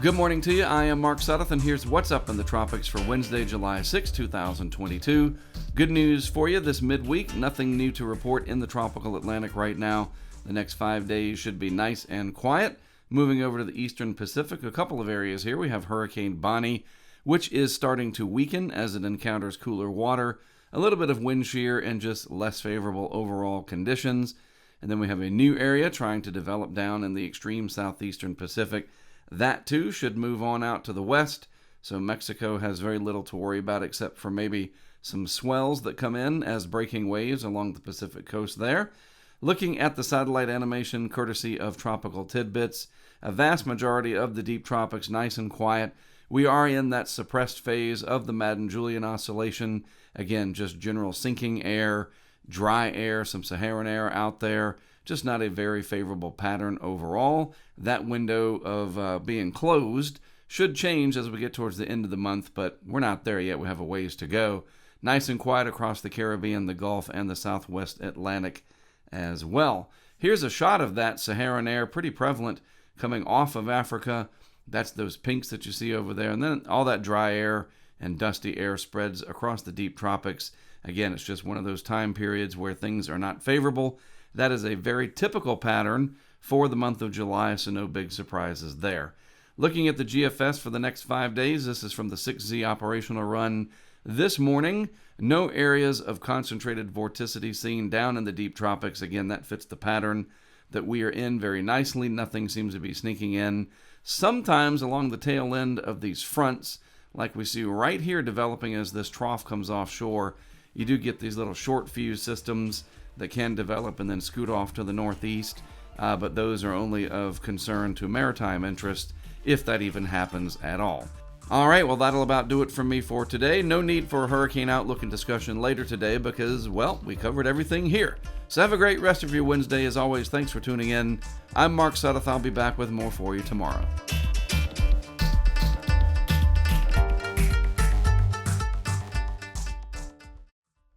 Good morning to you. I am Mark Sudduth, and here's what's up in the tropics for Wednesday, July 6, 2022. Good news for you this midweek. Nothing new to report in the tropical Atlantic right now. The next 5 days should be nice and quiet. Moving over to the eastern Pacific, a couple of areas here. We have Hurricane Bonnie, which is starting to weaken as it encounters cooler water, a little bit of wind shear, and just less favorable overall conditions. And then we have a new area trying to develop down in the extreme southeastern Pacific. That too should move on out to the west, so Mexico has very little to worry about except for maybe some swells that come in as breaking waves along the Pacific coast there. Looking at the satellite animation courtesy of Tropical Tidbits, a vast majority of the deep tropics nice and quiet. We are in that suppressed phase of the Madden-Julian Oscillation. Again, just general sinking air, dry air, some Saharan air out there. Just not a very favorable pattern overall. That window of being closed should change as we get towards the end of the month, but we're not there yet. We have a ways to go. Nice and quiet across the Caribbean, the Gulf, and the Southwest Atlantic as well. Here's a shot of that Saharan air, pretty prevalent coming off of Africa. That's those pinks that you see over there. And then all that dry air and dusty air spreads across the deep tropics. Again, it's just one of those time periods where things are not favorable. That is a very typical pattern for the month of July, so no big surprises there. Looking at the GFS for the next 5 days, this is from the 6Z operational run this morning. No areas of concentrated vorticity seen down in the deep tropics. Again, that fits the pattern that we are in very nicely. Nothing seems to be sneaking in. Sometimes along the tail end of these fronts, like we see right here developing as this trough comes offshore, you do get these little short fuse systems that can develop and then scoot off to the northeast, but those are only of concern to maritime interest, if that even happens at all. All right, well, that'll about do it from me for today. No need for a hurricane outlook and discussion later today because, well, we covered everything here. So have a great rest of your Wednesday. As always, thanks for tuning in. I'm Mark Sudduth. I'll be back with more for you tomorrow.